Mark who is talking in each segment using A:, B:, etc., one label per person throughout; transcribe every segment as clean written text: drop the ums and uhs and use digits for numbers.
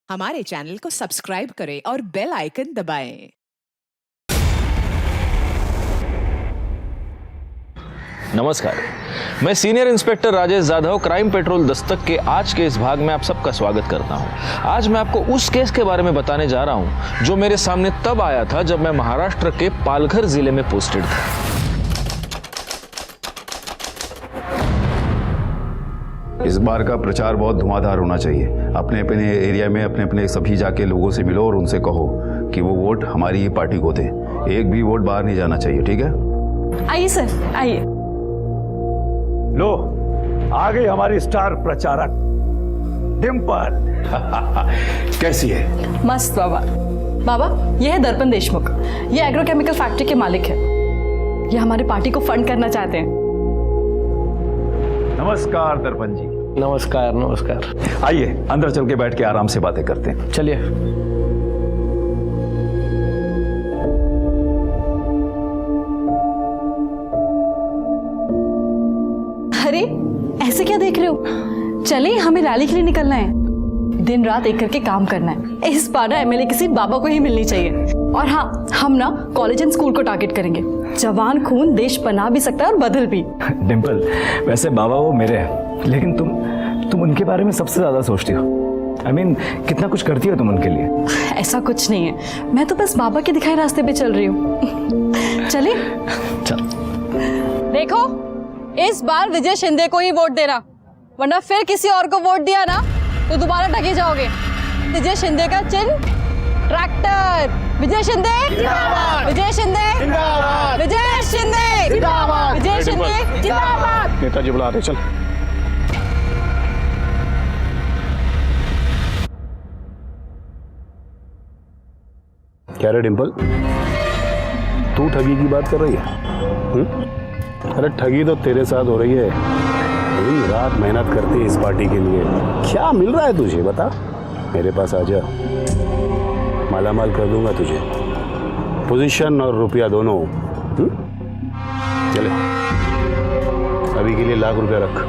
A: हमारे चैनल को सब्सक्राइब करें और बेल आइकन दबाएं।
B: नमस्कार, मैं senior inspector Rajesh Jadhav crime petrol Dastak के आज के इस भाग में आप सबका स्वागत करता हूं। आज मैं आपको उस केस के बारे में बताने जा रहा हूं जो मेरे सामने तब आया था जब मैं महाराष्ट्र के पालघर जिले में पोस्टेड था।
C: इस बार का प्रचार बहुत धुआंधार होना चाहिए। अपने अपने एरिया में अपने अपने सभी जाके लोगों से मिलो और उनसे कहो कि वो वोट हमारी ही पार्टी को दें। एक भी वोट बाहर नहीं जाना चाहिए, ठीक है?
D: आइए सर, आइए।
E: लो, आ गई हमारी स्टार प्रचारक डिम्पल। कैसी है?
D: मस्त बाबा। बाबा, ये है दर्पण देशमुख। ये एग्रोकेमिकल फैक्ट्री के मालिक है। ये हमारी पार्टी को फंड करना चाहते हैं।
E: नमस्कार दर्पण जी।
F: नमस्कार नमस्कार।
E: आइए अंदर चल के बैठ के आराम से बातें करते हैं।
F: चलिए।
D: अरे ऐसे क्या देख रहे हो? चले, हमें रैली के लिए निकलना है। दिन रात एक करके काम करना है। इस बार ना एमएलए की सीट बाबा को ही मिलनी चाहिए। और हाँ, हम ना कॉलेज एंड स्कूल को टारगेट करेंगे। जवान खून देश बना भी सकता है और बदल भी।
E: डिम्पल, वैसे बाबा वो मेरे हैं, लेकिन तुम उनके बारे में सबसे ज्यादा सोचती हो। I mean, कितना कुछ करती हो तुम उनके लिए।
D: ऐसा कुछ नहीं है, मैं तो बस बाबा के दिखाए रास्ते पे चल रही हूँ। चले
E: चल।
D: देखो, इस बार विजय शिंदे को ही वोट देना, वरना फिर किसी और को वोट दिया ना तो दोबारा ठगे जाओगे। विजय शिंदे का चिन्ह ट्रैक्टर। विजय शिंदे जिंदाबाद। विजय शिंदे जिंदाबाद। विजय शिंदे जिंदाबाद। विजय शिंदे जिंदाबाद।
F: नेताजी बुला रहे, चल।
G: क्या रे डिम्पल, तू ठगी की बात कर रही है? अरे ठगी तो तेरे साथ हो रही है। दिन रात मेहनत करती है इस पार्टी के लिए। क्या मिल रहा है तुझे, बता। मेरे पास आ जा, मालामाल कर दूंगा तुझे, पोजीशन और रुपया दोनों। चले, अभी के लिए ₹1,00,000 रख।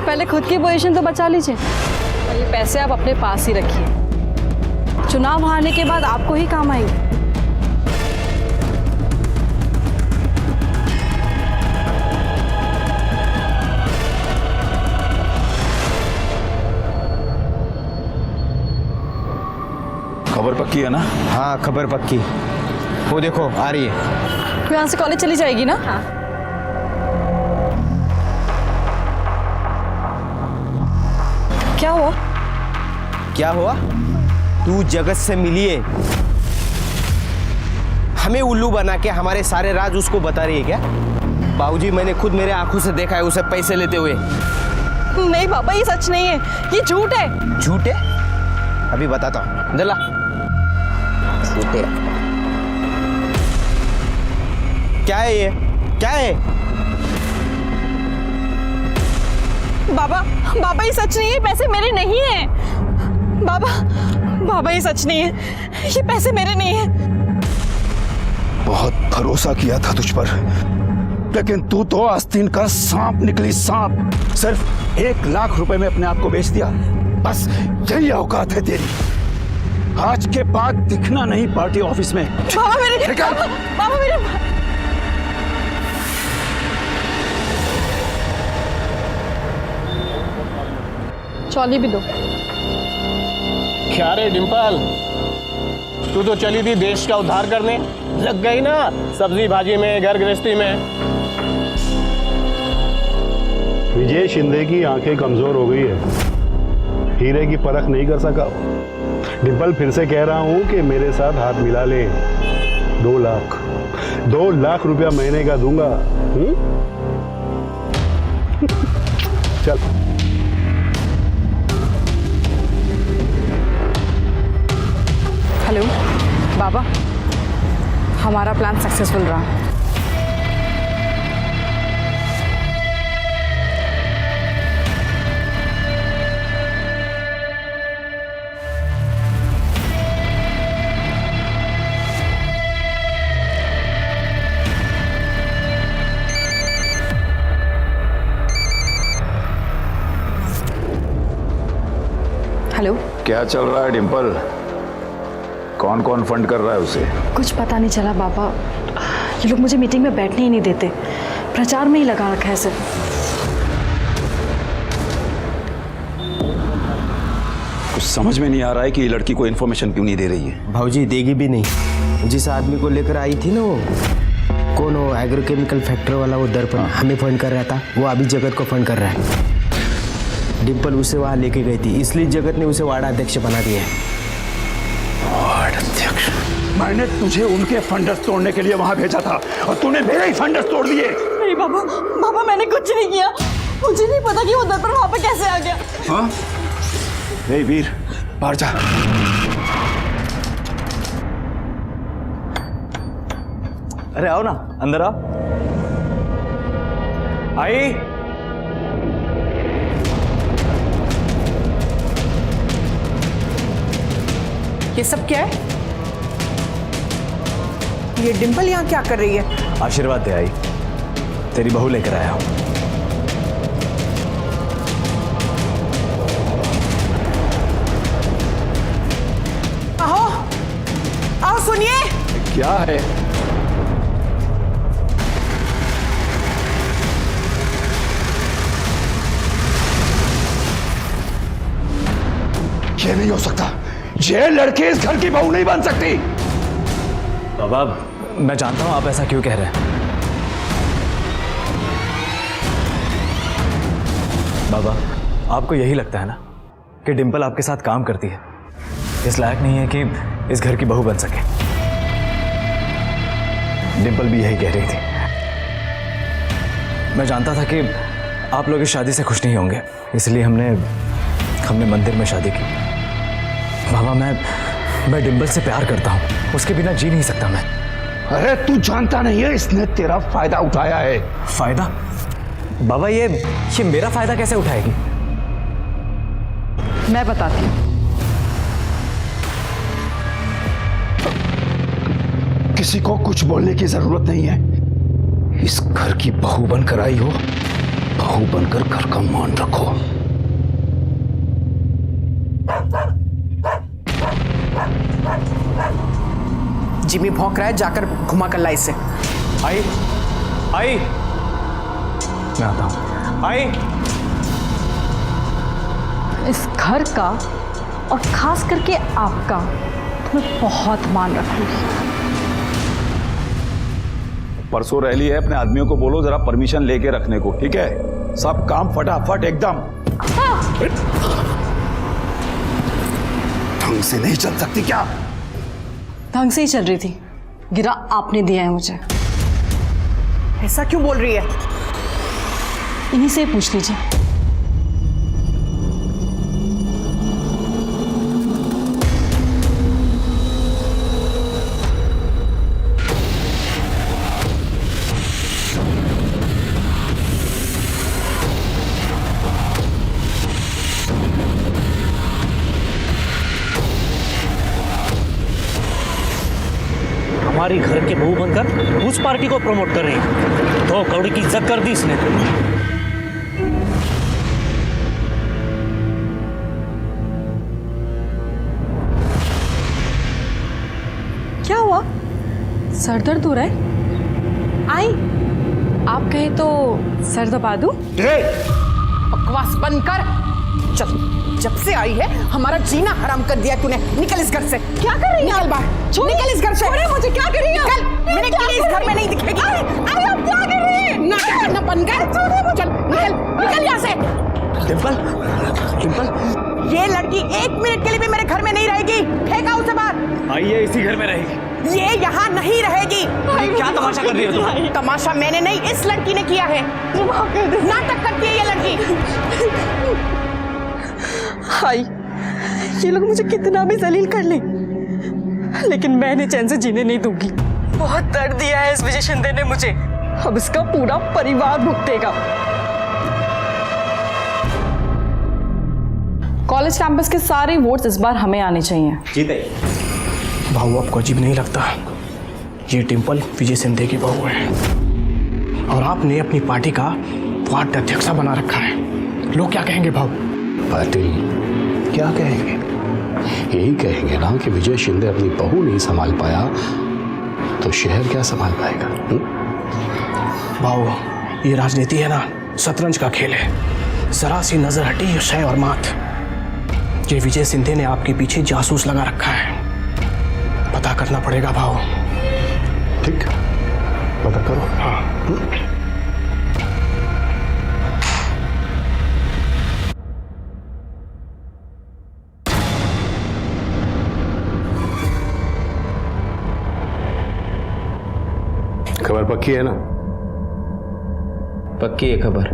D: पहले खुद की पोजीशन तो बचा लीजिए, और ये पैसे आप अपने पास ही रखिए। चुनाव हारने के बाद आपको ही काम आएंगे।
C: खबर पक्की है ना?
F: हाँ, खबर पक्की। वो देखो आ रही है।
D: वो यहाँ से कॉलेज चली जाएगी ना? हाँ। क्या हुआ?
F: क्या हुआ? तू जगत से मिली है, हमें उल्लू बना के हमारे सारे राज उसको बता रही है क्या? बाबूजी, मैंने खुद मेरे आंखों से देखा है उसे पैसे लेते हुए।
D: नहीं बाबा, ये सच नहीं है, ये झूठ है।
F: झूठ है? अभी बताता हूँ, दिला। झूठ है। क्या है ये? क्या है?
D: बाबा, बाबा ये सच नहीं है, पैसे मेरे नहीं है। बाबा, बाबा ये सच नहीं है, ये पैसे मेरे नहीं है।
C: बहुत भरोसा किया था तुझ पर, लेकिन तू तो आस्तीन का सांप निकली, सांप। सिर्फ ₹1,00,000 में अपने आप को बेच दिया। बस यही औकात है तेरी। आज के बाद दिखना नहीं पार्टी ऑफिस में।
D: बाबा मेरे, बाबा मेरे। चौली भी दो।
F: क्या रे डिम्पल, तू तो चली थी देश का उद्धार करने, लग गई ना सब्जी भाजी में, घर गृहस्थी में।
G: विजय शिंदे की आंखें कमजोर हो गई है, हीरे की परख नहीं कर सका। डिम्पल, फिर से कह रहा हूं कि मेरे साथ हाथ मिला ले। 2 लाख रुपया महीने का दूंगा। चल।
D: हेलो बाबा, हमारा प्लान सक्सेसफुल रहा। हेलो
C: क्या चल रहा है डिंपल? कौन कौन फंड कर रहा है उसे?
H: कुछ पता नहीं चला बाबा, ये लोग मुझे मीटिंग में बैठने ही नहीं देते, प्रचार में ही लगा रखा है सिर्फ।
C: कुछ समझ में नहीं आ रहा है कि ये लड़की को इन्फॉर्मेशन क्यों नहीं दे रही है।
I: भाऊजी देगी भी नहीं। जिस आदमी को लेकर आई थी ना वो, कौन वो एग्रोकेमिकल फैक्ट्री वाला, वो दर्पण हमें फंड कर रहा था, वो अभी जगत को फंड कर रहा है। डिंपल उसे वहाँ लेके गई थी, इसलिए जगत ने उसे वार्ड अध्यक्ष बना दिया है।
C: वार्ड अध्यक्ष? मैंने तुझे उनके फंडर्स तोड़ने के लिए वहां भेजा था और तूने मेरे ही फंडर्स तोड़ दिए।
H: नहीं बाबा, बाबा मैंने कुछ नहीं किया, मुझे नहीं पता कि वो दर्पण वहाँ पे कैसे आ गया।
C: हाँ? ए वीर, बाहर जा।
E: अरे आओ ना, अंदर आओ। आई
A: ये सब क्या है? ये डिंपल यहाँ क्या कर रही है?
E: आशीर्वाद दे आई, तेरी बहू लेकर आया हूं।
A: आओ आओ, सुनिए।
C: क्या है? ये नहीं हो सकता, ये लड़की इस घर की बहू नहीं बन सकती।
E: बाबा मैं जानता हूं आप ऐसा क्यों कह रहे हैं। बाबा आपको यही लगता है ना कि डिंपल आपके साथ काम करती है, इस लायक नहीं है कि इस घर की बहू बन सके। डिंपल भी यही कह रही थी। मैं जानता था कि आप लोग इस शादी से खुश नहीं होंगे, इसलिए हमने मंदिर में शादी की। बाबा मैं डिंपल से प्यार करता हूं, उसके बिना जी नहीं सकता मैं।
C: अरे तू जानता नहीं है, इसने तेरा फायदा उठाया है।
E: फायदा? बाबा ये मेरा फायदा कैसे उठाएगी?
H: मैं बताती हूँ।
C: किसी को कुछ बोलने की जरूरत नहीं है। इस घर की बहू बनकर आई हो, बहू बनकर घर का मान रखो।
A: जिमी भौंक रहा है, जाकर घुमा कर ला इसे।
E: आई मैं आता हूं। आई
H: इस घर का और खास करके आपका तो मैं बहुत मान रखूंगी।
C: परसों रैली है, अपने आदमियों को बोलो जरा परमिशन लेके रखने को, ठीक है? सब काम फटाफट एकदम। ढंग से नहीं चल सकती क्या?
D: ढंग से ही चल रही थी, गिरा आपने दिया है मुझे।
A: ऐसा क्यों बोल रही है?
D: इन्हीं से पूछ लीजिए।
F: हमारी घर के बहू बनकर उस पार्टी को प्रमोट कर रही है, तो कौड़ी की इज्जत कर दी इसने।
D: क्या हुआ? सर दर्द हो रहा है? आई, आप कहे तो सर दबा दूं?
A: बकवास बंद कर। चल, जब से आई है हमारा जीना हराम कर दिया तूने। निकल इस घर से। क्या कर रही है? निकल बाहर, निकल इस घर से। छोड़े मुझे, क्या कर रही है? निकल, मैंने के लिए इस घर में नहीं दिखेगी। अरे आप क्या कर रही है? नाटक करना बंद कर। चल निकल, निकल यहाँ से।
E: डिंपल
A: ये लड़की 1 मिनट के लिए भी मेरे घर में नहीं रहेगी। फेंका उसे बाहर।
E: आइए, इसी घर में रहेगी।
A: ये यहाँ नहीं रहेगी।
E: क्या तमाशा कर रही हो तुम?
A: तमाशा मैंने नहीं, इस लड़की ने किया है। नाटक करती है ये लड़की।
D: हाय, ये लोग मुझे कितना भी जलील कर ले, लेकिन मैं इन्हें चैन से जीने नहीं दूंगी। बहुत दर्द दिया है इस विजय शिंदे ने मुझे, अब इसका पूरा परिवार भुगतेगा। कॉलेज कैंपस के सारे वोट्स इस बार हमें आने चाहिए।
F: बहू आपको अजीब नहीं लगता? ये डिंपल विजय शिंदे की बहू है और आपने अपनी पार्टी का वार्ड अध्यक्ष बना रखा है। लोग क्या कहेंगे भाऊ?
C: पाटिल क्या कहेंगे?
G: यही कहेंगे ना कि विजय शिंदे अपनी बहू नहीं संभाल पाया तो शहर क्या संभाल पाएगा?
F: भाऊ, ये राजनीति है ना, शतरंज का खेल है। जरा सी नजर हटी शय और मात। ये विजय शिंदे ने आपके पीछे जासूस लगा रखा है, पता करना पड़ेगा भाऊ।
G: ठीक, पता करो। हाँ। खबर पक्की है ना?
I: पक्की है खबर।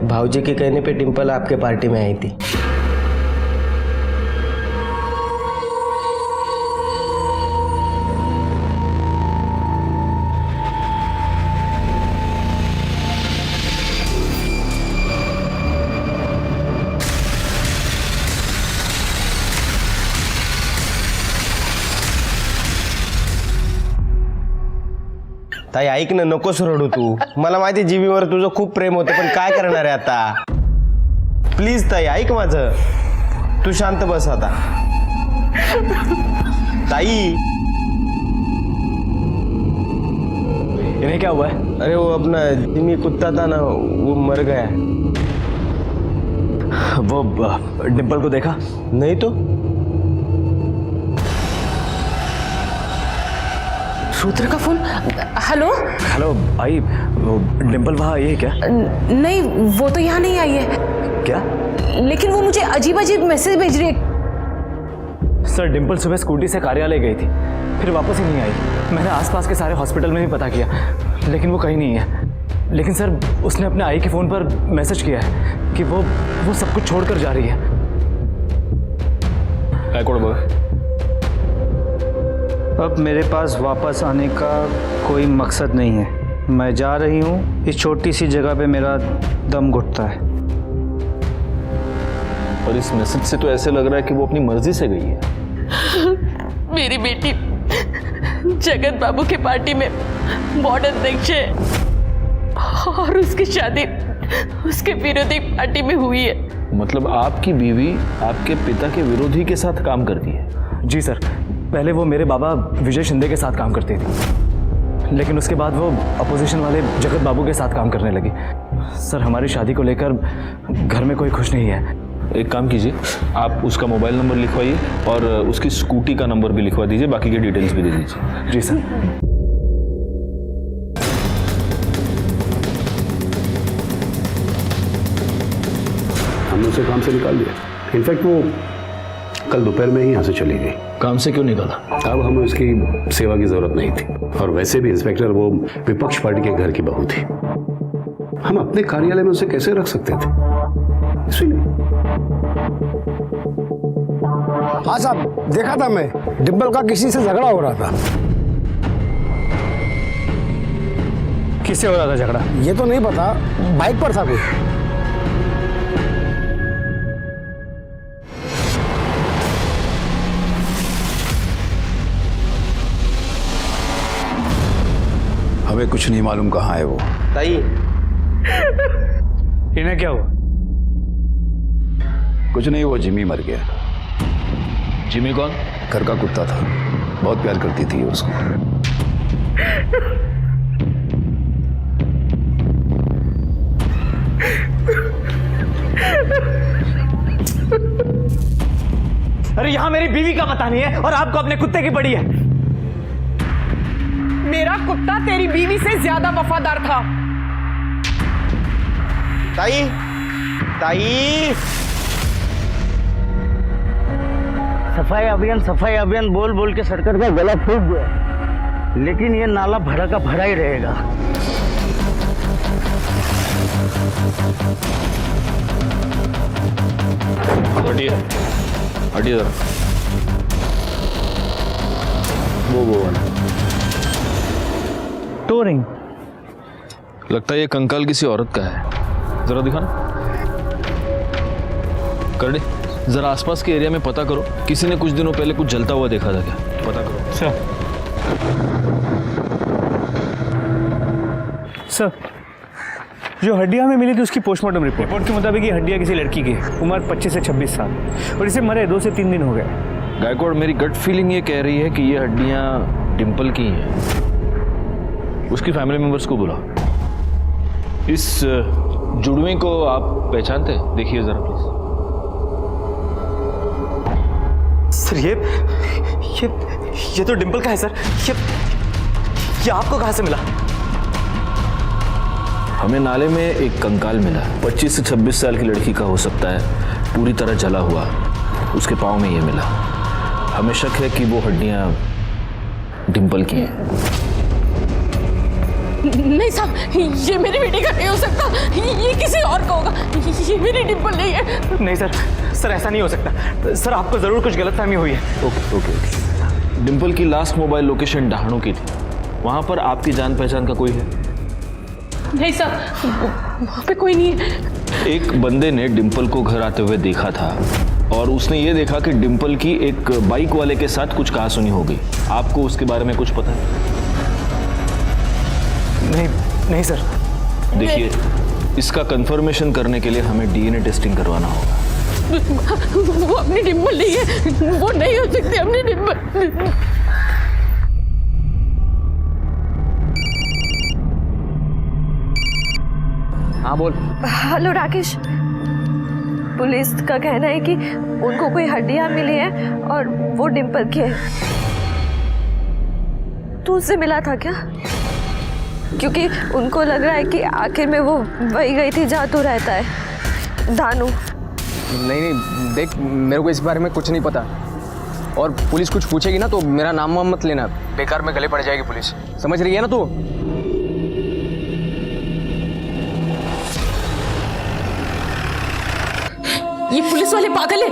I: भाऊजी के कहने पे डिम्पल आपके पार्टी में आई थी। ताई ऐक ना, नकोस रडू तू। मला माहिती जीबीवर तुझं खूप प्रेम होतं, पण काय करणार आहे आता? प्लीज ताई ऐक माझं, तू शांत बस आता। ताई,
E: इन्हें क्या हुआ है?
I: अरे वो अपना जिमी कुत्ता था ना, वो मर गया।
E: वो डिम्पल को देखा?
I: नहीं तो।
A: रुद्र का फोन। हेलो
E: हेलो भाई, वो डिम्पल वहाँ आई है क्या?
A: नहीं, वो तो यहाँ नहीं आई है।
E: क्या?
A: लेकिन वो मुझे अजीब अजीब मैसेज भेज रही है।
E: सर, डिम्पल सुबह स्कूटी से कार्यालय गई थी, फिर वापस ही नहीं आई। मैंने आसपास के सारे हॉस्पिटल में भी पता किया, लेकिन वो कहीं नहीं है। लेकिन सर, उसने अपने आई के फ़ोन पर मैसेज किया है कि वो सब कुछ छोड़कर जा रही है।
J: अब मेरे पास वापस आने का कोई मकसद नहीं है। मैं जा रही हूँ। इस छोटी सी जगह पे मेरा दम घुटता है।
B: और इस मैसेज से तो ऐसे लग रहा है कि वो अपनी मर्जी से गई है।
D: मेरी बेटी जगत बाबू के पार्टी में वार्ड अध्यक्ष है और उसकी शादी उसके विरोधी पार्टी में हुई है।
B: मतलब आपकी बीवी आपके पिता के विरोधी के साथ काम करती है?
E: जी सर, पहले वो मेरे बाबा विजय शिंदे के साथ काम करती थी, लेकिन उसके बाद वो अपोजिशन वाले जगत बाबू के साथ काम करने लगी। सर, हमारी शादी को लेकर घर में कोई खुश नहीं है।
B: एक काम कीजिए, आप उसका मोबाइल नंबर लिखवाइए और उसकी स्कूटी का नंबर भी लिखवा दीजिए, बाकी की डिटेल्स भी दे दीजिए।
E: जी सर।
G: हमने उसे काम से निकाल दिया। इनफैक्ट वो कल दोपहर में ही यहाँ से चली गई।
B: काम से क्यों निकाला?
G: अब हमें उसकी सेवा की जरूरत नहीं थी, और वैसे भी इंस्पेक्टर वो विपक्ष पार्टी के घर की बहू थी। हम अपने कार्यालय में उसे कैसे रख सकते थे? इसलिए।
K: हाँ साहब, देखा था मैं, डिम्पल का किसी से झगड़ा हो रहा था।
J: किससे हो रहा था झगड़ा?
K: ये तो नहीं पता, बाइक पर था कोई।
C: हमें कुछ नहीं मालूम कहाँ है वो।
I: ताई,
J: इन्हें क्या हुआ?
C: कुछ नहीं, वो जिमी मर गया।
B: जिमी कौन?
C: घर का कुत्ता था, बहुत प्यार करती थी उसको।
E: अरे यहाँ मेरी बीवी का पता नहीं है और आपको अपने कुत्ते की पड़ी है।
A: मेरा कुत्ता तेरी बीवी से ज्यादा वफादार था।
I: ताई, ताई।
J: सफाई अभियान बोल बोल के सरकार का गला फूक गया, लेकिन ये नाला भरा का भरा ही रहेगा।
B: हटिए, हटिए जरा। वो
J: टोरिंग
B: लगता है ये कंकाल किसी औरत का है। जरा दिखाना। कर दे, जरा आसपास के एरिया में पता करो, किसी ने कुछ दिनों पहले कुछ जलता हुआ देखा था क्या? पता करो।
J: सर, जो हड्डियां हमें मिली थी उसकी पोस्टमार्टम रिपोर्ट के मुताबिक ये हड्डियां किसी लड़की की है, उम्र 25 से 26 साल, और इसे मरे 2 से 3 दिन हो गए।
B: गायकवाड़, मेरी गट फीलिंग ये कह रही है कि ये हड्डियां डिंपल की हैं। उसकी फैमिली मेंबर्स को बुला। इस जुड़वे को आप पहचानते हैं? देखिए जरा प्लीज।
E: सर ये तो डिंपल का है सर। ये आपको कहां से मिला?
B: हमें नाले में एक कंकाल मिला। 25 से 26 साल की लड़की का हो सकता है, पूरी तरह जला हुआ। उसके पाँव में ये मिला। हमें शक है कि वो हड्डियां डिंपल की हैं।
D: नहीं साहब, ये मेरी बेटी का नहीं हो सकता, ये किसी और का होगा। ये मेरी डिंपल नहीं है।
E: नहीं सर ऐसा नहीं हो सकता। सर आपको जरूर कुछ गलतफहमी हुई है।
B: ओके। डिंपल की लास्ट मोबाइल लोकेशन डहाणू की थी। वहां पर आपकी जान पहचान का कोई है?
D: नहीं साहब, वहाँ पे कोई नहीं है।
B: एक बंदे ने डिंपल को घर आते हुए देखा था और उसने ये देखा कि डिंपल की एक बाइक वाले के साथ कुछ कहासुनी हो गई। आपको उसके बारे में कुछ पता है?
E: नहीं सर।
B: देखिए, इसका कंफर्मेशन करने के लिए हमें डीएनए टेस्टिंग करवाना होगा।
D: वो अपनी डिंपल नहीं है, वो नहीं हो सकती अपनी डिंपल।
E: हाँ बोल।
L: हेलो राकेश, पुलिस का कहना है कि उनको कोई हड्डियां मिली हैं और वो डिंपल की है। तू उससे मिला था क्या? क्योंकि उनको लग रहा है कि आखिर में वो वही गई थी जहाँ तू रहता है, दानू।
I: नहीं देख, मेरे को इस बारे में कुछ नहीं पता, और पुलिस कुछ पूछेगी ना तो मेरा नाम वाम मत लेना, बेकार में गले पड़ जाएगी पुलिस। समझ रही है ना तू?
D: ये पुलिस वाले पागल है,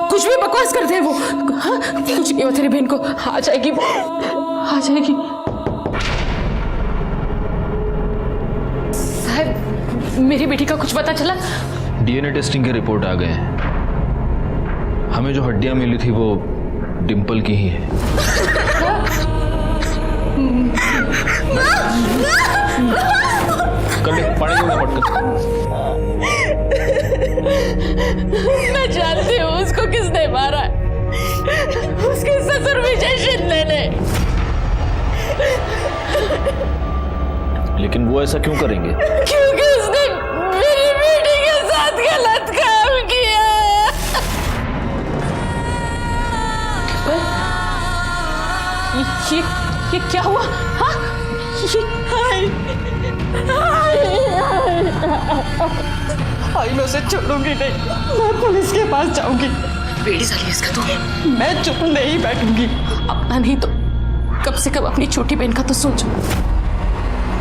D: कुछ भी बकवास करते हैं वो। हाँ, कुछ नहीं हो तेरी बहन को, आ जाएगी वो, आ जाएगी। साहब, मेरी बेटी का कुछ पता चला?
B: डीएनए टेस्टिंग के रिपोर्ट आ गए हैं। हमें जो हड्डियां मिली थी वो डिंपल की ही है। पानी पटक।
D: मैं जानती हूँ उसको किसने मारा। उसके ससुर विजय शिंदे ने।
B: लेकिन वो ऐसा क्यों करेंगे?
D: क्योंकि उसने मेरी बेटी के साथ गलत काम किया। ये क्या हुआ? हाँ? मैं उसे छोड़ूंगी नहीं, मैं पुलिस के पास जाऊंगी। बेड़ी साली इसका तो मैं चुप नहीं बैठूंगी। अपना नहीं तो कम से कम अपनी छोटी बहन का तो सोचो।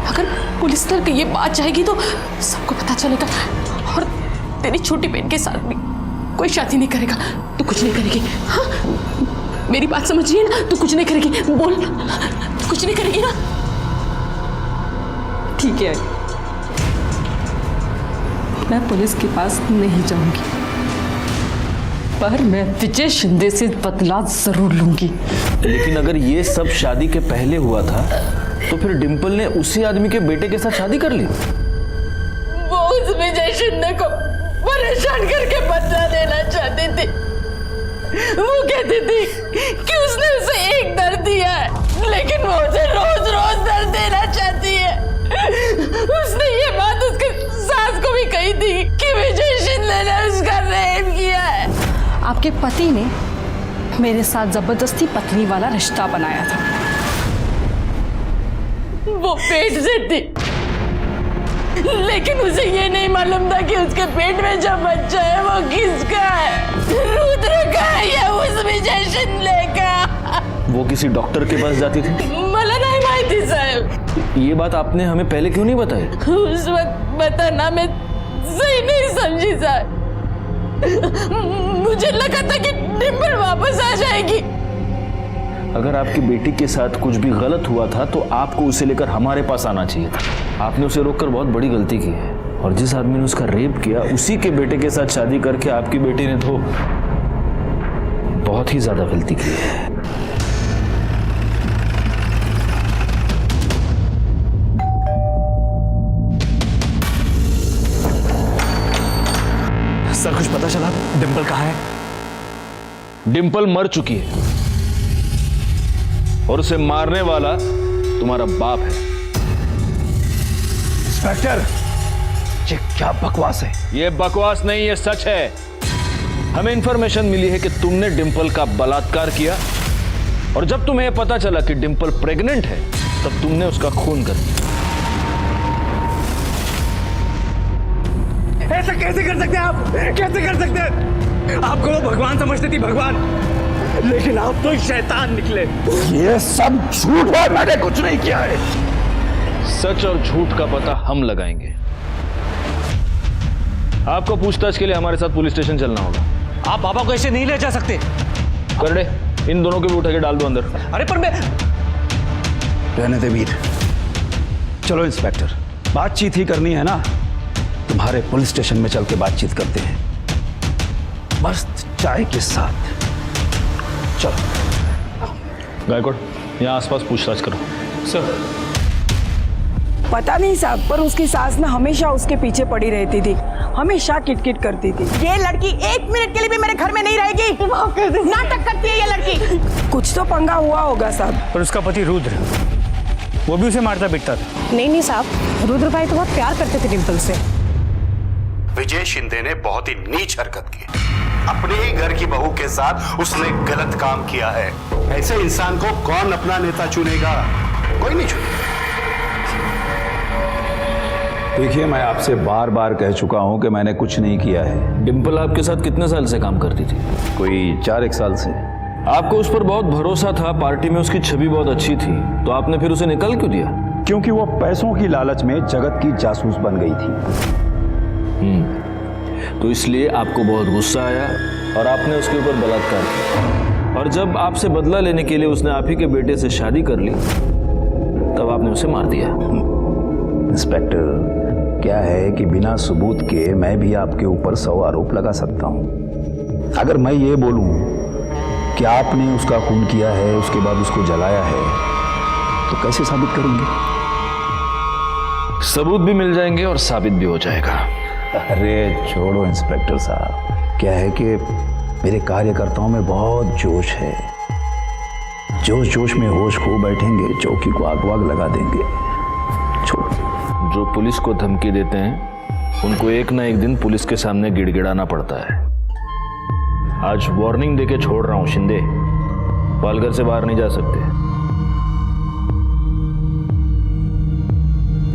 D: अगर पुलिस तक ये बात जाएगी तो सबको पता चलेगा, और तेरी छोटी बहन के साथ भी कोई शादी नहीं करेगा। तू कुछ नहीं करेगी? हाँ, मेरी बात समझ रही है ना? तू कुछ नहीं करेगी? बोल, तू कुछ नहीं करेगी ना? ठीक है, मैं पुलिस के पास नहीं जाऊंगी, पर मैं विजय शिंदे से बदला जरूर लूंगी।
B: लेकिन अगर ये सब शादी के पहले हुआ था तो फिर डिंपल ने उसी आदमी के बेटे के साथ शादी कर ली।
D: वो उस विजय शिंदे को परेशान करके बदला देना चाहती थी। वो कहती थी कि उसने उसे एक दर्द दिया है, लेकिन वो उसे रोज रोज दर्द देना चाहती है। उसने ये बात उसके सास को भी कही थी कि विजय शिंदे ने उसका रेप किया है। आपके पति ने मेरे साथ जबरदस्ती पत्नी वाला रिश्ता बनाया था। वो पेट से थी, लेकिन उसे ये नहीं मालूम था कि उसके पेट में जो बच्चा है वो किसका है, रुद्र का है या उस विजय शिंदे का।
B: वो किसी डॉक्टर के पास जाती थी?
D: मला नहीं माहिती साहब।
B: ये बात आपने हमें पहले क्यों नहीं बताई?
D: उस वक्त बताना मैं सही नहीं समझी साहब। मुझे लगा था कि डिंपल वापस आ जाएगी।
B: अगर आपकी बेटी के साथ कुछ भी गलत हुआ था तो आपको उसे लेकर हमारे पास आना चाहिए था। आपने उसे रोककर बहुत बड़ी गलती की है, और जिस आदमी ने उसका रेप किया उसी के बेटे के साथ शादी करके आपकी बेटी ने तो बहुत ही ज्यादा गलती की है।
E: सर कुछ पता चला डिंपल कहाँ है?
B: डिंपल मर चुकी है और उसे मारने वाला तुम्हारा बाप है।
C: इंस्पेक्टर, ये क्या बकवास है?
B: ये बकवास नहीं, ये सच है। हमें इंफॉर्मेशन मिली है कि तुमने डिंपल का बलात्कार किया और जब तुम्हें पता चला कि डिंपल प्रेग्नेंट है तब तुमने उसका खून कर दिया।
F: ऐसा कैसे कर सकते हैं आप? कैसे कर सकते हैं? आपको वो भगवान समझती थी, भगवान, लेकिन आप तो शैतान निकले।
C: ये सब झूठ है, मैंने कुछ नहीं किया है।
B: सच और झूठ का पता हम लगाएंगे। आपको पूछताछ के लिए हमारे साथ पुलिस स्टेशन चलना होगा।
E: आप बाबा को ऐसे नहीं ले जा सकते।
B: करड़े, इन दोनों को भी उठा के डाल दो अंदर।
E: अरे पर मैं
C: रहने दे वीर। चलो इंस्पेक्टर, बातचीत ही करनी है ना, तुम्हारे पुलिस स्टेशन में चल के बातचीत करते हैं, मस्त चाय के साथ। चलो।
B: गायकवाड़, यहाँ आसपास पूछताछ करो।
E: सर,
A: पता नहीं साहब, पर उसकी सास ना हमेशा उसके पीछे पड़ी रहती थी, हमेशा किटकिट करती थी। ये लड़की 1 मिनट के लिए भी मेरे घर में नहीं रहेगी। माफ कर दे। नाटक करती है ये लड़की। कुछ तो पंगा हुआ होगा साहब।
J: पर उसका पति रुद्र, वो भी उसे मारता पीटता था।
H: नहीं साहब, रुद्र भाई तो बहुत प्यार करते थे डिंपल से।
G: विजय शिंदे ने बहुत ही नीच हरकत की। अपने ही घर की बहू के साथ उसने गलत काम किया है। ऐसे इंसान को कौन अपना नेता चुनेगा? कोई नहीं चुनेगा।
C: देखिए, मैं आपसे बार बार कह चुका हूं कि मैंने कुछ नहीं किया है।
B: डिंपल आपके साथ कितने साल से काम करती थी?
C: कोई 4-1 साल से।
B: आपको उस पर बहुत भरोसा था, पार्टी में उसकी छवि बहुत अच्छी थी, तो आपने फिर उसे निकाल क्यों दिया?
C: क्योंकि वो पैसों की लालच में जगत की जासूस बन गई थी।
B: तो इसलिए आपको बहुत गुस्सा आया और आपने उसके ऊपर बलात्कार किया, और जब आपसे बदला लेने के लिए उसने आप ही के बेटे से शादी कर ली तब आपने उसे मार दिया।
C: इंस्पेक्टर, क्या है कि बिना सबूत के मैं भी आपके ऊपर 100 आरोप लगा सकता हूं। अगर मैं ये बोलूं कि आपने उसका खून किया है, उसके बाद उसको जलाया है, तो कैसे साबित करेंगे?
B: सबूत भी मिल जाएंगे और साबित भी हो जाएगा।
C: अरे छोड़ो इंस्पेक्टर साहब, क्या है कि मेरे कार्यकर्ताओं में बहुत जोश है। जोश जोश में होश खो बैठेंगे, चौकी को आग वाग लगा देंगे। छोड़ो।
B: जो पुलिस को धमकी देते हैं उनको एक ना एक दिन पुलिस के सामने गिड़गिड़ाना पड़ता है। आज वार्निंग देके छोड़ रहा हूं शिंदे, पालघर से बाहर नहीं जा सकते।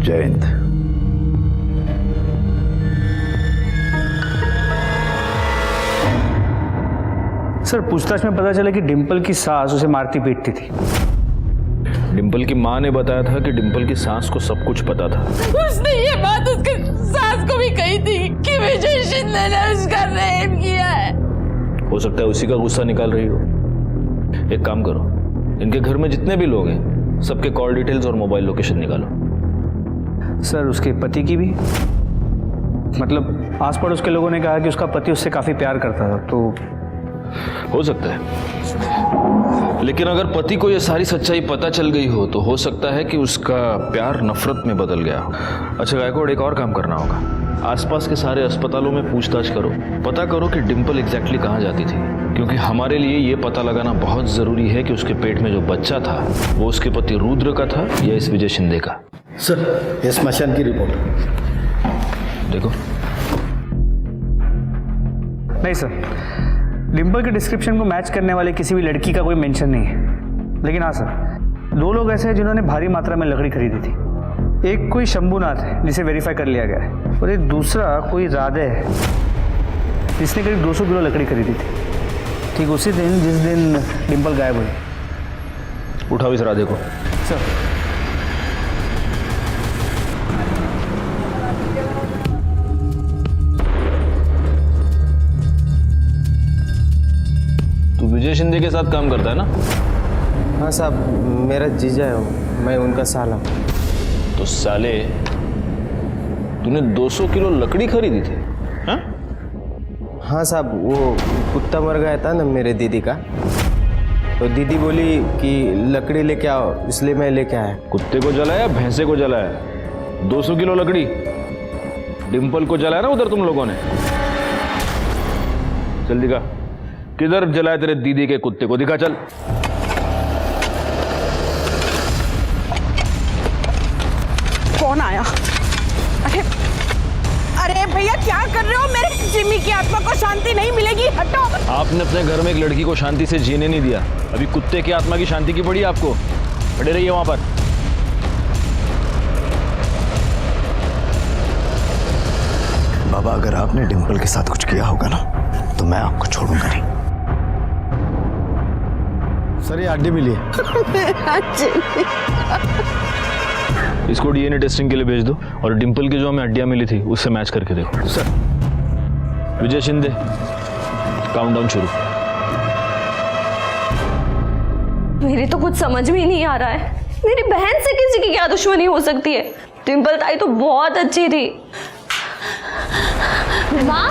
C: जय हिंद।
J: सर, पूछताछ में पता चला कि डिंपल की सास उसे मारती पीटती थी।
B: डिंपल की मां ने बताया था कि डिंपल की सास को सब कुछ पता था।
D: उसने ये बात उसके सास को भी कही थी कि विजय शिंदे ने उसका रेप किया है।
B: हो सकता है उसी का गुस्सा निकाल रही हो। एक काम करो, इनके घर में जितने भी लोग हैं सबके कॉल डिटेल्स और मोबाइल लोकेशन निकालो।
J: सर, उसके पति की भी? मतलब आस पड़ोस के लोगों ने कहा कि उसका पति उससे काफी प्यार करता था, तो
B: हो सकता है। लेकिन अगर पति को यह सारी सच्चाई पता चल गई हो तो हो सकता है कि उसका प्यार नफरत में बदल गया हो। अच्छा गायकवाड़, एक और काम करना होगा। आसपास के सारे अस्पतालों में पूछताछ करो, पता करो कि डिंपल एग्जैक्टली कहाँ जाती थी, क्योंकि हमारे लिए ये पता लगाना बहुत जरूरी है कि उसके पेट में जो बच्चा था वो उसके पति रुद्र का था या इस विजय शिंदे का।
K: सर, ये स्मशान की रिपोर्ट।
J: देखो। नहीं सर, डिंपल के डिस्क्रिप्शन को मैच करने वाले किसी भी लड़की का कोई मेंशन नहीं है। लेकिन हाँ सर, 2 लोग ऐसे हैं जिन्होंने भारी मात्रा में लकड़ी खरीदी थी। एक कोई शंभूनाथ है जिसे वेरीफाई कर लिया गया है, और एक दूसरा कोई राधे है जिसने करीब 200 किलो लकड़ी खरीदी थी, ठीक उसी दिन जिस दिन डिंपल गायब हुई।
B: उठाओ इस राधे को।
J: सर।
B: तू विजय शिंदे के साथ काम करता है ना?
I: हाँ साहब, मेरा जीजा है, मैं उनका साला।
B: तो साले, तूने 200 किलो लकड़ी खरीदी थी? हाँ?
I: हाँ साहब, वो कुत्ता मर गया था ना मेरे दीदी का, तो दीदी बोली कि लकड़ी लेके आओ, इसलिए मैं लेके आया।
B: कुत्ते को जलाया, भैंसे को जलाया? 200 किलो लकड़ी डिंपल को जलाया ना उधर तुम लोगों ने? जल्दी का किधर जलाए तेरे दीदी के कुत्ते को, दिखा चल।
A: कौन आया? अरे अरे भैया क्या कर रहे हो? मेरे जिमी की आत्मा को शांति नहीं मिलेगी, हटो।
B: आपने अपने घर में एक लड़की को शांति से जीने नहीं दिया, अभी कुत्ते की आत्मा की शांति की पड़ी आपको। खड़े रहिए वहां पर।
C: बाबा, अगर आपने डिंपल के साथ कुछ किया होगा ना तो मैं आपको छोड़ूंगा नहीं।
K: सर ये हड्डी मिली है।
B: इसको डीएनए टेस्टिंग के लिए भेज दो और डिंपल की जो हमें हड्डियां मिली थी उससे मैच करके देखो।
C: सर।
B: विजय शिंदे, काउंटडाउन शुरू।
L: मेरी तो कुछ समझ में ही नहीं आ रहा है, मेरी बहन से किसी की क्या दुश्मनी हो सकती है? डिंपल ताई तो बहुत अच्छी थी। माँ,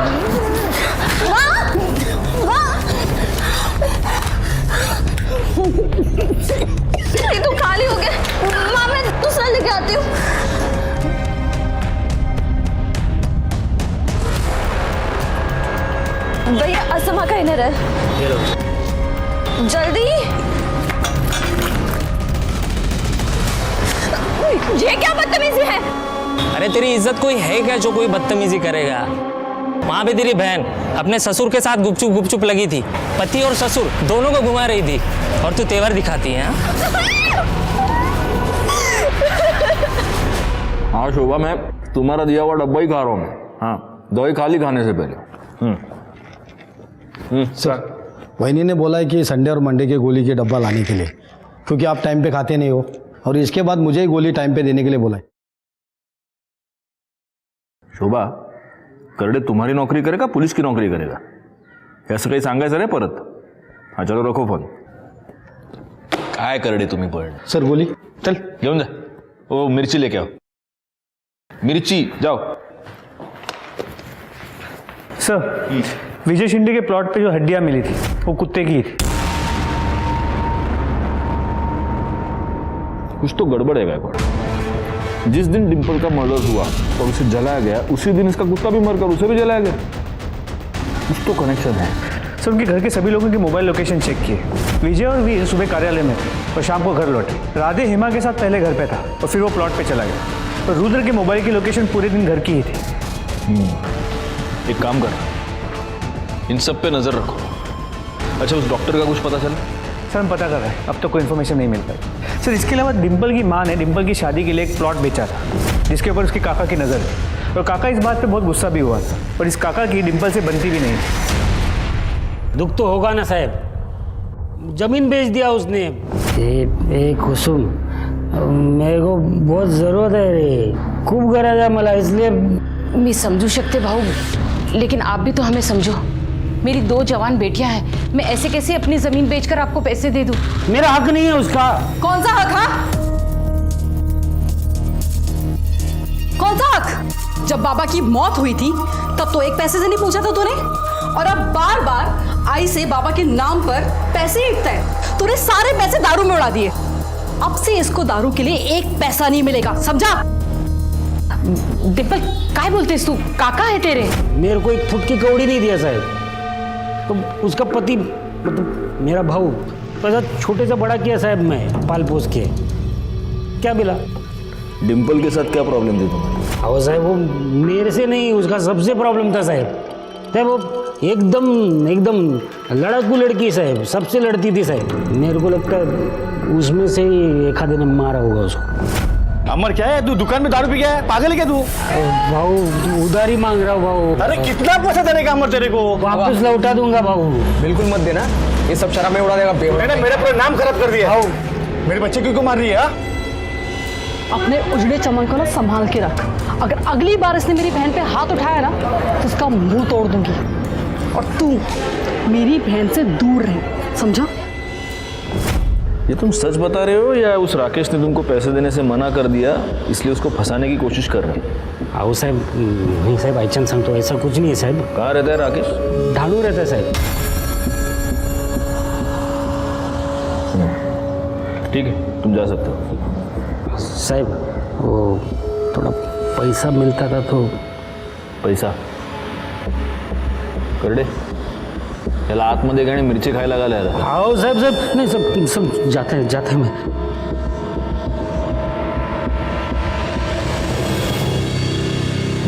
L: माँ, माँ, ये तो खाली हो गया। माँ मैं दूसरा लेके आती हूँ। भैया असमा का इनर है, जल्दी। ये क्या बदतमीजी है?
M: अरे तेरी इज्जत कोई है क्या जो कोई बदतमीजी करेगा? वहां पे तेरी बहन अपने ससुर के साथ गुपचुप गुपचुप लगी थी, पति और ससुर दोनों को घुमा रही थी, और तू तेवर दिखाती है।
B: हाँ शोभा, मैं तुम्हारा दिया हुआ डब्बा ही खा रहा हूँ। हाँ, दवाई खा ली खाने से पहले।
K: सर वहीनी ने बोला है कि संडे और मंडे की गोली के डब्बा लाने के लिए, क्योंकि आप टाइम पे खाते नहीं हो, और इसके बाद मुझे ही गोली टाइम पे देने के लिए बोला है।
B: शोभा, करडे तुम्हारी नोकरी करेगा पुलिस की नोकरी करेगा असं काही सांगायचं रे परत? हाँ चलो रखो फोन। काय करडे तुम्ही पण?
K: सर गोली चल
B: घेऊन जा। ओ मिर्ची लेके आओ, मिर्ची जाओ।
J: सर विजय शिंदे के प्लॉट पे जो हड्डियां मिली थी वो कुत्ते की थी।
B: कुछ तो गड़बड़ है गायकवाड़। जिस दिन डिंपल का मर्डर हुआ और उसे जलाया गया, उसी दिन इसका कुत्ता भी मरकर उसे भी जलाया गया। कुछ तो कनेक्शन है।
J: सर उनके घर के सभी लोगों की मोबाइल लोकेशन चेक किए। विजय और वीर सुबह कार्यालय में थे और शाम को घर लौटे। राधे हेमा के साथ पहले घर पे था और फिर वो प्लॉट पे चला गया। और रुद्र के मोबाइल की लोकेशन पूरे दिन घर की ही थी।
B: एक काम कर, इन सब पे नजर रखो। अच्छा, उस डॉक्टर का कुछ पता चला?
J: सर हम पता कर रहे हैं, अब तक कोई इन्फॉर्मेशन नहीं मिल पाई। सर इसके अलावा डिंपल की माँ ने डिंपल की शादी के लिए एक प्लॉट बेचा था जिसके ऊपर उसके काका की नज़र थी, और काका इस बात पे बहुत गुस्सा भी हुआ था, और इस काका की डिंपल से बनती भी नहीं थी।
M: दुख तो होगा ना साहब, जमीन बेच दिया उसने।
N: ए कुसुम, मेरे को बहुत जरूरत है रे, खूप गरज आहे मला, इसलिए
H: मैं समझू शकते भाऊ, लेकिन आप भी तो हमें समझो। मेरी 2 जवान बेटियां हैं, मैं ऐसे कैसे अपनी जमीन बेचकर आपको पैसे दे दूं?
N: मेरा हक नहीं है उसका।
H: कौन सा हक? हाँ, कौन सा हक? जब बाबा की मौत हुई थी तब तो एक पैसे से नहीं पूछा था तूने, और अब बार बार आई से बाबा के नाम पर पैसे ईंटता है। तूने सारे पैसे दारू में उड़ा दिए। अब से इसको दारू के लिए 1 पैसा नहीं मिलेगा, समझा? डिंपल काय बोलतेस तू? काका है तेरे?
N: मेरे को एक फुट की कौड़ी नहीं दिया साहब, तो उसका पति मतलब मेरा भाऊ पैसा छोटे से बड़ा किया साहब, मैं पाल पोस के क्या मिला?
B: डिंपल के साथ क्या प्रॉब्लम थी तुम्हें?
N: हाँ साहब, वो मेरे से नहीं, उसका सबसे प्रॉब्लम था साहब। वो एकदम लड़कू लड़की साहब, सबसे लड़ती थी साहब। मेरे को लगता है उसमें से ही एक आधे ने मारा होगा उसको।
K: अमर क्या है, तू दुकान में दारू पी गया है? पागल है क्या तू?
N: भाऊ उधार ही मांग रहा हूँ भाऊ।
K: अरे कितना पैसा देने का अमर तेरे को?
N: वापस लौटा दूंगा भाऊ।
I: बिल्कुल मत देना, ये सब शराब में उड़ा देगा।
K: मैंने मेरा पूरा नाम खराब कर दिया। भाऊ मेरे बच्चे क्यों मार रही है?
D: अपने उजड़े चमन को ना संभाल के रख। अगर अगली बार इसने मेरी बहन पे हाथ उठाया ना तो उसका मुंह तोड़ दूंगी। और तू मेरी बहन से दूर रहे, समझा?
B: ये तुम सच बता रहे हो या उस राकेश ने तुमको पैसे देने से मना कर दिया इसलिए उसको फंसाने की कोशिश कर रहे हो?
N: आओ साहब, नहीं साहब, बाईचांस सांगतो, ऐसा कुछ नहीं है साहब।
B: कहाँ रहता है राकेश?
N: ढालू रहता है साहब।
B: ठीक है, तुम जा सकते हो।
N: साहब वो थोड़ा पैसा मिलता था तो।
B: पैसा? करडे त्याला आतमध्ये गाणी मिरची खायला घालायला.
N: हाँ साहब साहब नहीं सब सब जाते हैं मैं.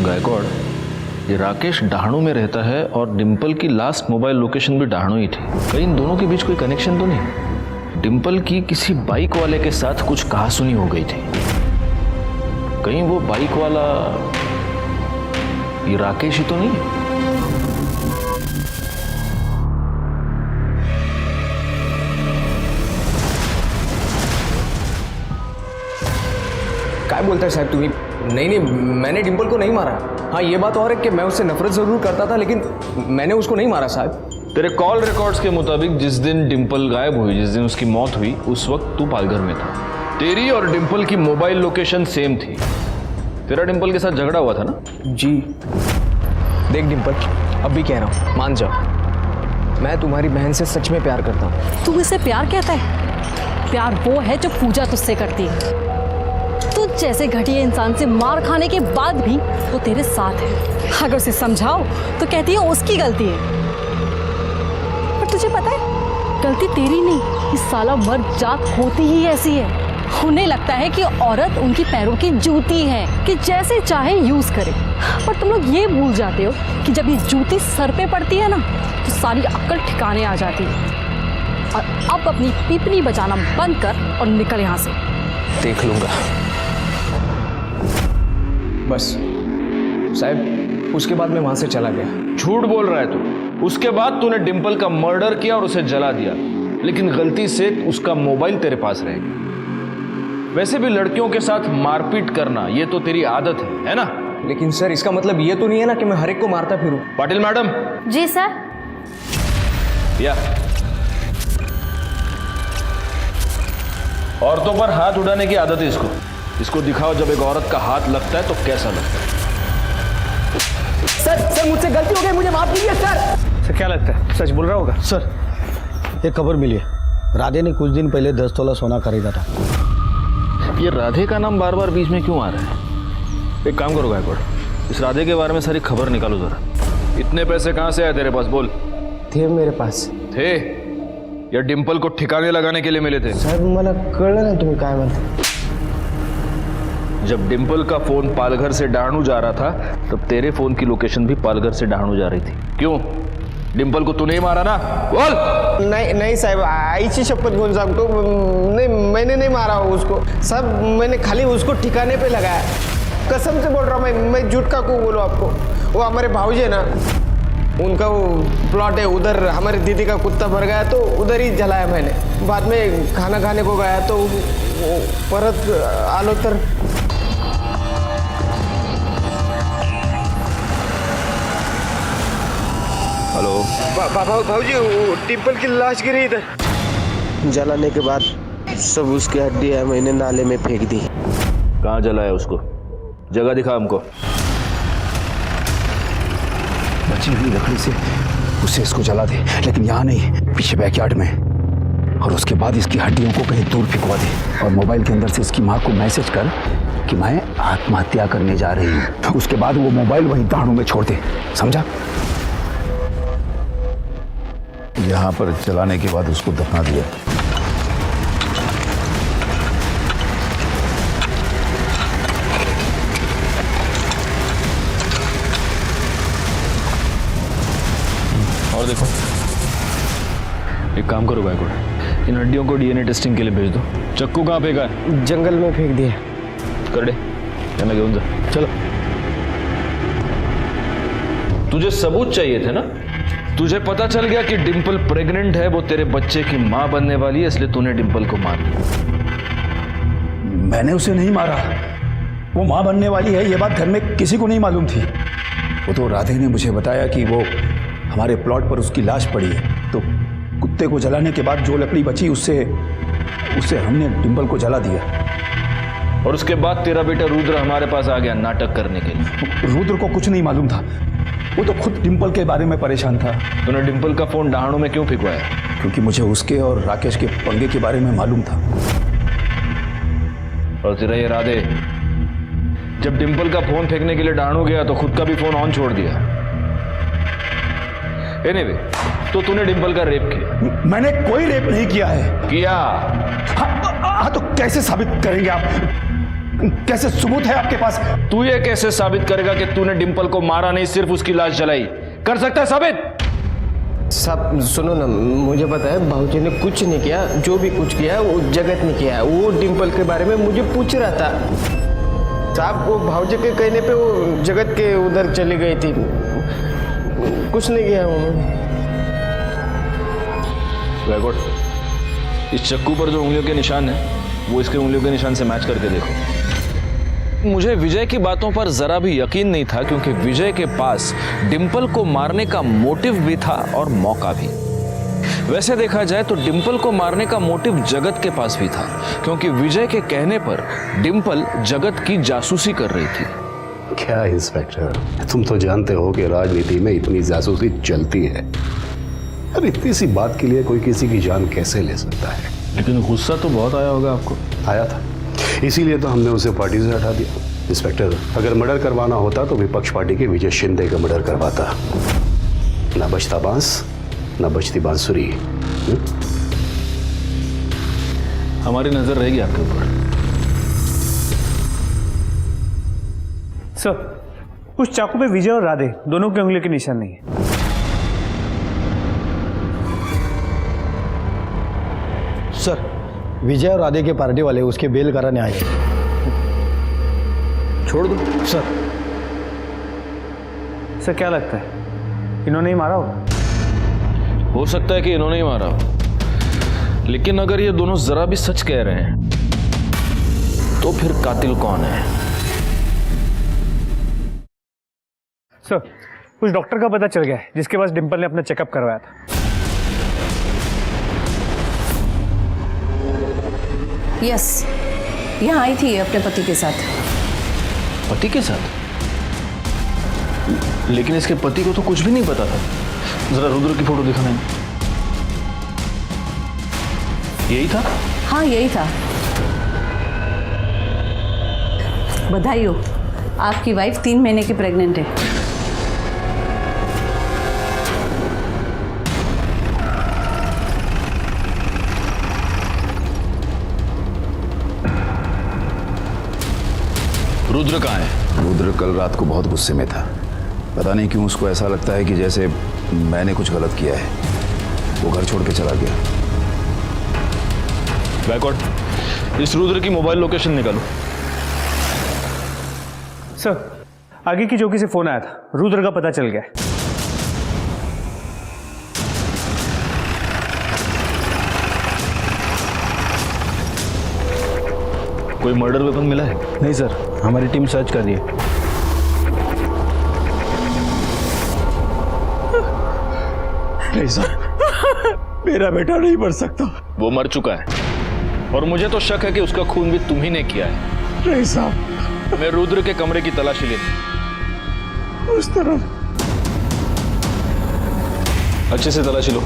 B: गायकवाड़, ये राकेश डहाणू में रहता है और डिम्पल की लास्ट मोबाइल लोकेशन भी डहाणू ही थी. कहीं इन दोनों के बीच कोई कनेक्शन तो नहीं? डिम्पल की किसी बाइक वाले के साथ कुछ कहासुनी हो गई थी. कहीं वो बाइक वाला ये राकेश ही तो नहीं?
I: क्या बोलता है साहब तुम्हें? नहीं, मैंने डिम्पल को नहीं मारा. हाँ, ये बात और है कि मैं उससे नफरत जरूर करता था, लेकिन मैंने उसको नहीं मारा साहब.
B: तेरे कॉल रिकॉर्ड्स के मुताबिक जिस दिन डिम्पल गायब हुई, जिस दिन उसकी मौत हुई, उस वक्त तू पालघर में था. तेरी और डिम्पल की मोबाइल लोकेशन सेम थी. तेरा डिम्पल के साथ झगड़ा हुआ था ना?
I: जी. देख डिम्पल, अब भी कह रहा हूँ, मान जाओ, मैं तुम्हारी बहन से सच में प्यार करता हूँ.
H: तू इसे प्यार कहता है? प्यार वो है जो पूजा तुझसे करती है. तू जैसे घटिया इंसान से मार खाने के बाद भी वो तेरे साथ है. अगर उसे समझाओ तो कहती है उसकी गलती है. पर तुझे पता है, गलती तेरी नहीं, इस साला मर्द जात होती ही ऐसी है. उन्हें लगता है कि औरत उनकी पैरों की जूती है कि जैसे चाहे यूज करे. पर तुम लोग ये भूल जाते हो कि जब ये जूती सर पे पड़ती है ना, तो सारी अक्ल ठिकाने आ जाती है. और अब अपनी पीपनी बजाना बंद कर और निकल यहाँ से.
I: देख लूंगा. बस साहब, उसके बाद मैं वहां से चला गया.
B: झूठ बोल रहा है तू. उसके बाद तूने डिम्पल का मर्डर किया और उसे जला दिया, लेकिन गलती से उसका मोबाइल तेरे पास रह गया. वैसे भी लड़कियों के साथ मारपीट करना ये तो तेरी आदत है ना?
I: लेकिन सर, इसका मतलब ये तो नहीं है ना कि मैं हर एक को मारता फिरूं.
B: पाटिल मैडम.
L: जी सर.
B: या औरतों पर हाथ उड़ाने की आदत है इसको. इसको दिखाओ जब एक औरत का हाथ लगता है तो कैसा लगता है.
I: सर मुझसे गलती हो गई, मुझे माफ कीजिए सर.
J: सर क्या लगता है, सच बोल रहा होगा?
K: सर, एक खबर मिली है. राधे ने कुछ दिन पहले 10 तोला सोना खरीदा था.
B: ये राधे का नाम बार बार बीच में क्यों आ रहा है? एक काम करो गायकवाड़, इस राधे के बारे में सारी खबर निकालो जरा. इतने पैसे कहाँ से आए तेरे पास, बोल.
I: थे मेरे पास.
B: थे या डिम्पल को ठिकाने लगाने के लिए मिले थे?
I: साहेब, मला कळलं नाही तुम्ही काय म्हणता.
B: जब डिम्पल का फोन पालघर से डहाणू जा रहा था, तब तेरे फोन की लोकेशन भी पालघर से डहाणू जा रही थी. क्यों? डिम्पल को तू नहीं मारा ना? बोल.
I: नहीं साहब, आईची शपथ घेऊन सांगतो, नहीं, मैंने नहीं मारा उसको साहब. मैंने खाली उसको ठिकाने पे लगाया. कसम से बोल रहा हूँ, मैं झूठ का क्यों बोलूँ आपको. वो हमारे भाऊजी है ना, उनका वो प्लॉट है उधर. हमारी दीदी का कुत्ता भर गया तो उधर ही जलाया मैंने. बाद में खाना खाने को गया तो वो परत आलो तर.
B: हेलो
I: भाऊजी, डिम्पल की लाश गिरी इधर. जलाने के बाद सब उसकी हड्डियां मैंने नाले में फेंक दी.
B: कहाँ जलाया उसको? जगह दिखा हमको.
C: बची हुई लकड़ी से उसे इसको जला दे, लेकिन यहाँ नहीं, पीछे बैकयार्ड में. और उसके बाद इसकी हड्डियों को कहीं दूर फेंकवा दे. और मोबाइल के अंदर से इसकी माँ को मैसेज कर कि मैं आत्महत्या करने जा रही हूँ. उसके बाद वो मोबाइल वहीं दाणू में छोड़ दे, समझा? यहाँ पर जलाने के बाद उसको दफना दिया.
B: और देखो, एक काम करो गायकवाड़, इन हड्डियों को डीएनए टेस्टिंग के लिए भेज दो. चक्कू कहाँ फेंका है?
I: जंगल में फेंक दिया.
B: कर दे, कहना घेऊन जा.
K: चलो.
B: तुझे सबूत चाहिए थे ना? तुझे पता चल गया कि डिम्पल प्रेग्नेंट है, वो तेरे बच्चे की मां बनने वाली है, इसलिए तूने डिम्पल को मार दिया.
C: मैंने उसे नहीं मारा. वो माँ बनने वाली है, ये बात घर में किसी को नहीं मालूम थी. वो तो राधे ने मुझे बताया कि वो हमारे प्लॉट पर उसकी लाश पड़ी है, तो कुत्ते को जलाने के बाद जो लकड़ी बची उससे हमने डिम्पल को जला दिया.
B: और उसके बाद तेरा बेटा रुद्र हमारे पास आ गया नाटक करने के लिए.
C: रुद्र को कुछ नहीं मालूम था. वो तो खुद डिम्पल के बारे में परेशान था.
B: तूने डिम्पल का फोन डहाणू में क्यों फेंकवाया?
C: क्योंकि मुझे उसके और राकेश के पंगे के बारे में मालूम था.
B: और तेरा ये राधे जब डिम्पल का फोन फेंकने के लिए डहाणू गया तो खुद का भी फोन ऑन छोड़ दिया. एनीवे, तो तूने डिंपल का रेप किया।
C: मैंने कोई रेप नहीं किया है।
B: किया।
C: हाँ तो कैसे साबित करेंगे आप? कैसे सबूत है आपके पास?
B: तू ये कैसे साबित करेगा कि तूने डिंपल को मारा नहीं, सिर्फ उसकी लाश जलाई? कर सकता है साबित?
I: साहब सुनो ना, मुझे पता है बाबूजी ने कुछ नहीं किया, जो भी कुछ किया वो जगत ने किया। वो डिंपल के बारे में मुझे पूछ रहा था साहब, वो भाऊजी के कहने पे वो जगत के उधर चली गई थी, कुछ नहीं किया उन्होंने।
B: इस चक्कू पर जो उंगलियों के निशान है वो इसके उंगलियों के निशान से मैच करके देखो। मुझे विजय की बातों पर जरा भी यकीन नहीं था, क्योंकि विजय के पास डिंपल को मारने का मोटिव भी था और मौका भी। वैसे देखा जाए तो डिंपल को मारने का मोटिव जगत के पास भी था, क्योंकि विजय के कहने पर डिंपल जगत की जासूसी कर रही थी।
G: क्या इंस्पेक्टर, तुम तो जानते हो कि राजनीति में इतनी जासूसी चलती है। अरे इतनी सी बात के लिए कोई किसी की जान कैसे ले सकता है?
B: लेकिन गुस्सा तो बहुत आया होगा आपको।
G: आया था, इसीलिए तो हमने उसे पार्टी से हटा दिया। इंस्पेक्टर, अगर मर्डर करवाना होता तो विपक्ष पार्टी के विजय शिंदे का मर्डर करवाता। ना बचता बांस, ना बचती बांसुरी।
B: हमारी नजर रहेगी आपके ऊपर।
J: सर, उस चाकू पे विजय और राधे दोनों की उंगली के निशान नहीं है।
K: सर, विजय और राधे के पार्टी वाले उसके बेल कराने आए।
B: छोड़ दो
K: सर।
J: सर क्या लगता है इन्होंने ही मारा होगा?
B: हो सकता है कि इन्होंने ही मारा हो, लेकिन अगर ये दोनों जरा भी सच कह रहे हैं तो फिर कातिल कौन है?
J: सर, कुछ डॉक्टर का पता चल गया है जिसके पास डिंपल ने अपना चेकअप करवाया था।
H: यस, यहाँ आई थी अपने पति के साथ।
B: पति के साथ? लेकिन इसके पति को तो कुछ भी नहीं पता था। जरा रुद्र की फोटो दिखाना है। यही था?
H: हाँ यही था। बधाई हो, आपकी वाइफ 3 महीने की प्रेग्नेंट है।
B: रुद्र कहाँ है?
C: रुद्र कल रात को बहुत गुस्से में था। पता नहीं क्यों उसको ऐसा लगता है कि जैसे मैंने कुछ गलत किया है। वो घर छोड़ के चला गया।
B: बैकवर्ड, इस रुद्र की मोबाइल लोकेशन निकालो।
J: सर, आगे की चौकी से फोन आया था, रुद्र का पता चल गया।
B: कोई मर्डर वेपन मिला है?
K: नहीं सर, हमारी टीम सर्च कर रही है।
C: नहीं सर, मेरा बेटा नहीं मर सकता।
B: वो मर चुका है और मुझे तो शक है कि उसका खून भी तुम ही ने किया है।
C: नहीं साहब,
B: मैं रुद्र के कमरे की तलाशी लेती।
C: उस तरफ
B: अच्छे से तलाशी लो।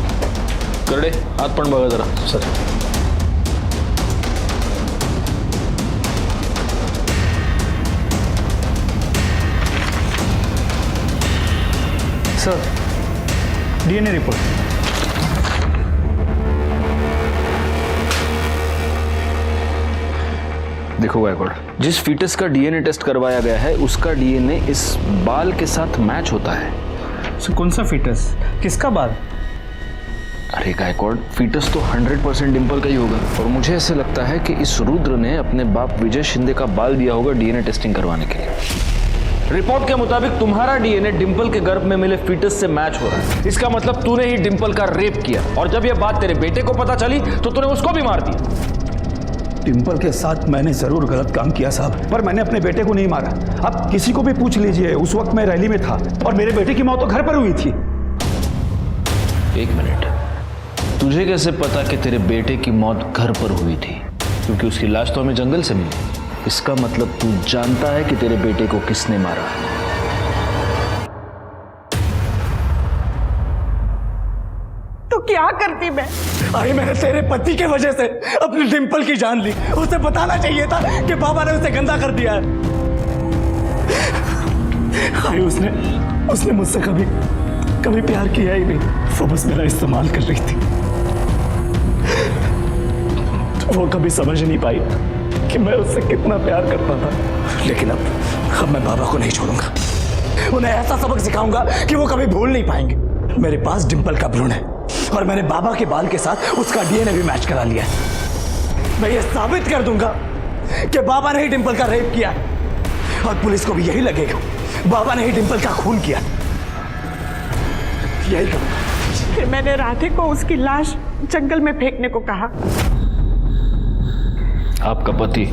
B: करड़े, हाथ पण बघा जरा।
K: सर।
J: Sir, DNA report.
B: देखो गायकवाड़, जिस फीटस का डीएनए टेस्ट करवाया गया है उसका डीएनए इस बाल के साथ मैच होता है।
J: सर, कौन सा फीटस? किसका बाल?
B: अरे गायकवाड़, फीटस तो 100% डिंपल का ही होगा और मुझे ऐसे लगता है कि इस रुद्र ने अपने बाप विजय शिंदे का बाल दिया होगा डीएनए टेस्टिंग करवाने के लिए। रिपोर्ट के मुताबिक तुम्हारा डीएनए डिंपल के गर्भ में मिले फीटस से मैच हो रहा है। इसका मतलब तूने ही डिंपल का रेप किया और जब यह बात तेरे बेटे को पता चली तो तूने उसको भी मार दिया।
C: डिंपल के साथ मैंने जरूर गलत काम किया साहब, पर मैंने अपने बेटे को नहीं मारा। आप किसी को भी पूछ लीजिए, उस वक्त मैं रैली में था और मेरे बेटे की मौत तो घर पर हुई थी।
B: 1 मिनट, तुझे कैसे पता कि तेरे बेटे की मौत घर पर हुई थी? क्योंकि उसकी लाश तो हमें जंगल से मिली। इसका मतलब तू जानता है कि तेरे बेटे को किसने मारा।
A: तो क्या करती मैं?
F: अरे मैंने तेरे पति के वजह से अपनी डिंपल की जान ली। उसे बताना चाहिए था कि बाबा ने उसे गंदा कर दिया है। उसने मुझसे कभी कभी प्यार किया ही नहीं, वो बस मेरा इस्तेमाल कर रही थी। वो कभी समझ नहीं पाई कि मैं उससे कितना प्यार करता था। लेकिन अब मैं बाबा को नहीं छोड़ूंगा। उन्हें ऐसा सबक सिखाऊंगा कि वो कभी भूल नहीं पाएंगे। मेरे पास डिंपल का भ्रूण है और मैंने बाबा के बाल के साथ उसका डीएनए भी मैच करा लिया है। मैं ये साबित कर दूंगा कि बाबा ने ही डिंपल का रेप किया और पुलिस को भी यही लगेगा बाबा ने ही डिंपल का खून किया। यही करूंगा।
A: फिर मैंने राधे को उसकी लाश जंगल में फेंकने को कहा।
B: आपका पति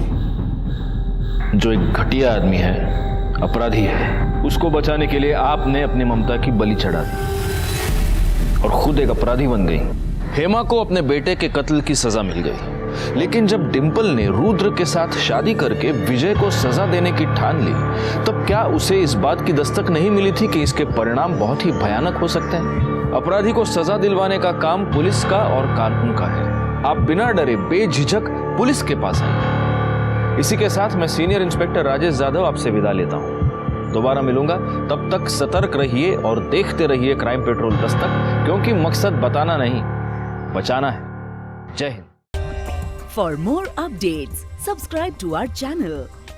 B: जो एक घटिया आदमी है, अपराधी है, उसको बचाने के लिए आपने अपनी ममता की बलि चढ़ा दी और खुद एक अपराधी बन गई। हेमा को अपने बेटे के कत्ल की सजा मिल गई, लेकिन जब डिंपल ने रुद्र के साथ शादी करके विजय को सजा देने की ठान ली, तब क्या उसे इस बात की दस्तक नहीं मिली थी कि इसके परिणाम बहुत ही भयानक हो सकते हैं? अपराधी को सजा दिलवाने का काम पुलिस का और कानून का है। आप बिना डरे बेझिझक पुलिस के पास आइए। इसी के साथ मैं सीनियर इंस्पेक्टर राजेश यादव आपसे विदा लेता हूं। दोबारा मिलूंगा, तब तक सतर्क रहिए और देखते रहिए क्राइम पेट्रोल दस्तक, क्योंकि मकसद बताना नहीं, बचाना है। जय Hind.
O: For more updates, subscribe to our channel,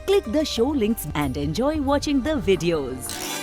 O: click the show links and enjoy watching the videos.